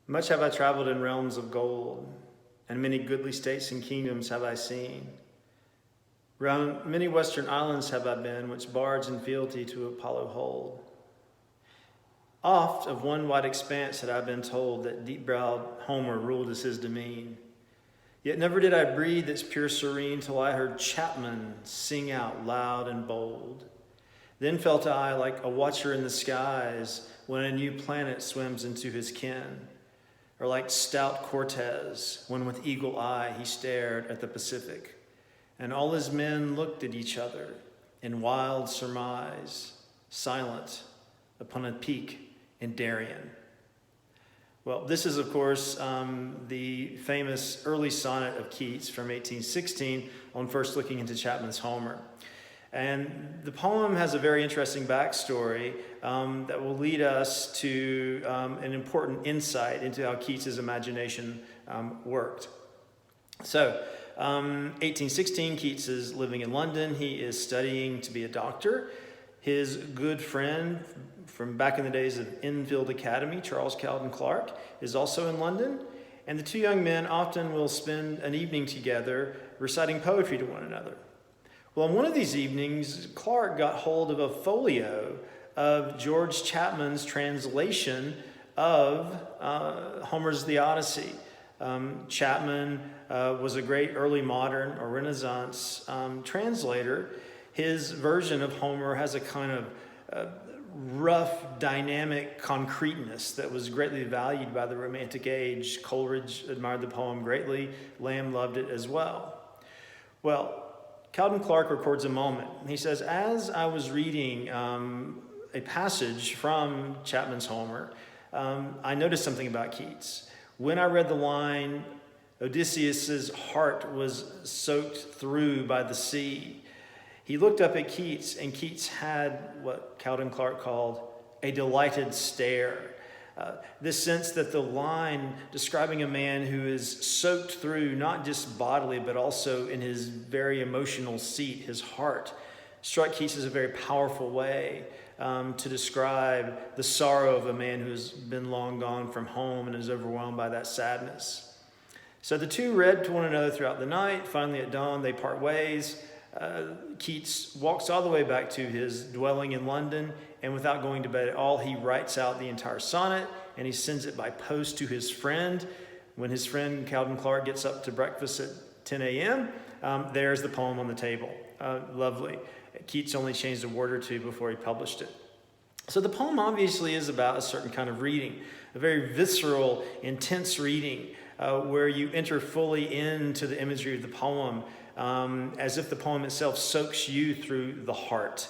Much have I traveled in realms of gold, and many goodly states and kingdoms have I seen. Round many western islands have I been, which bards in fealty to Apollo hold. Oft of one wide expanse had I been told that deep-browed Homer ruled as his demesne. Yet never did I breathe its pure serene till I heard Chapman sing out loud and bold. Then felt I like a watcher in the skies when a new planet swims into his ken, or like stout Cortez when with eagle eye he stared at the Pacific, and all his men looked at each other in wild surmise, silent upon a peak in Darien. Well, this is, of course, the famous early sonnet of Keats from 1816 on first looking into Chapman's Homer. And the poem has a very interesting backstory that will lead us to an important insight into how Keats's imagination worked. So, 1816, Keats is living in London. He is studying to be a doctor. His good friend from back in the days of Enfield Academy, Charles Cowden Clarke, is also in London. And the two young men often will spend an evening together reciting poetry to one another. Well, on one of these evenings, Clarke got hold of a folio of George Chapman's translation of Homer's The Odyssey. Chapman was a great early modern or Renaissance translator. His version of Homer has a kind of rough, dynamic concreteness that was greatly valued by the Romantic age. Coleridge admired the poem greatly. Lamb loved it as well. Well, Cowden Clarke records a moment. He says, as I was reading a passage from Chapman's Homer, I noticed something about Keats. When I read the line, Odysseus's heart was soaked through by the sea, he looked up at Keats, and Keats had what Cowden Clarke called a delighted stare. This sense that the line describing a man who is soaked through, not just bodily, but also in his very emotional seat, his heart, struck Keats as a very powerful way to describe the sorrow of a man who has been long gone from home and is overwhelmed by that sadness. So the two read to one another throughout the night. Finally, at dawn, they part ways. Keats walks all the way back to his dwelling in London, and without going to bed at all, he writes out the entire sonnet, and he sends it by post to his friend. When his friend Cowden Clarke gets up to breakfast at 10 a.m., there's the poem on the table. Lovely. Keats only changed a word or two before he published it. So the poem obviously is about a certain kind of reading, a very visceral, intense reading, where you enter fully into the imagery of the poem, as if the poem itself soaks you through the heart.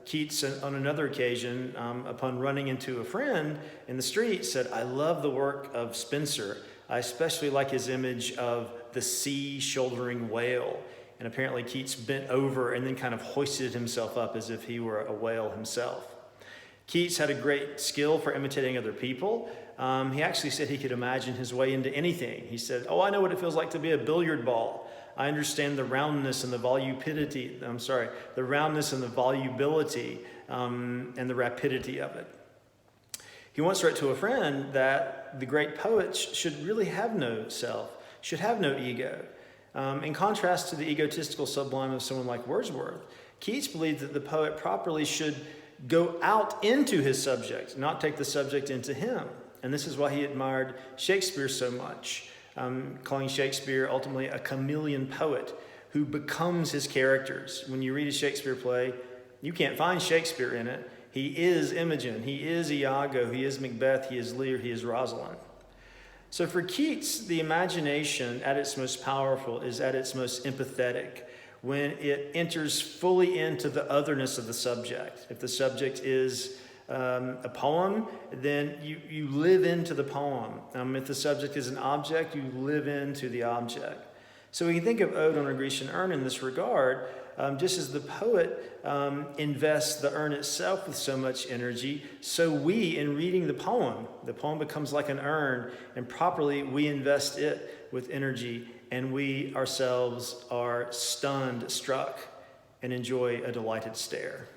Keats, on another occasion, upon running into a friend in the street, said, I love the work of Spenser. I especially like his image of the sea shouldering whale. And apparently Keats bent over and then kind of hoisted himself up as if he were a whale himself. Keats had a great skill for imitating other people. He actually said he could imagine his way into anything. He said, I know what it feels like to be a billiard ball. I understand the roundness and the the roundness and the volubility and the rapidity of it. He once wrote to a friend that the great poets should really have no self, should have no ego. In contrast to the egotistical sublime of someone like Wordsworth, Keats believed that the poet properly should go out into his subject, not take the subject into him. And this is why he admired Shakespeare so much, calling Shakespeare ultimately a chameleon poet who becomes his characters. When you read a Shakespeare play, you can't find Shakespeare in it. He is Imogen, he is Iago, he is Macbeth, he is Lear, he is Rosalind. So for Keats, the imagination at its most powerful is at its most empathetic, when it enters fully into the otherness of the subject. If the subject is a poem, then you live into the poem. If the subject is an object, you live into the object. So we can think of Ode on a Grecian Urn in this regard, just as the poet invests the urn itself with so much energy, so we, in reading the poem becomes like an urn, and properly we invest it with energy, and we ourselves are stunned, struck, and enjoy a delighted stare.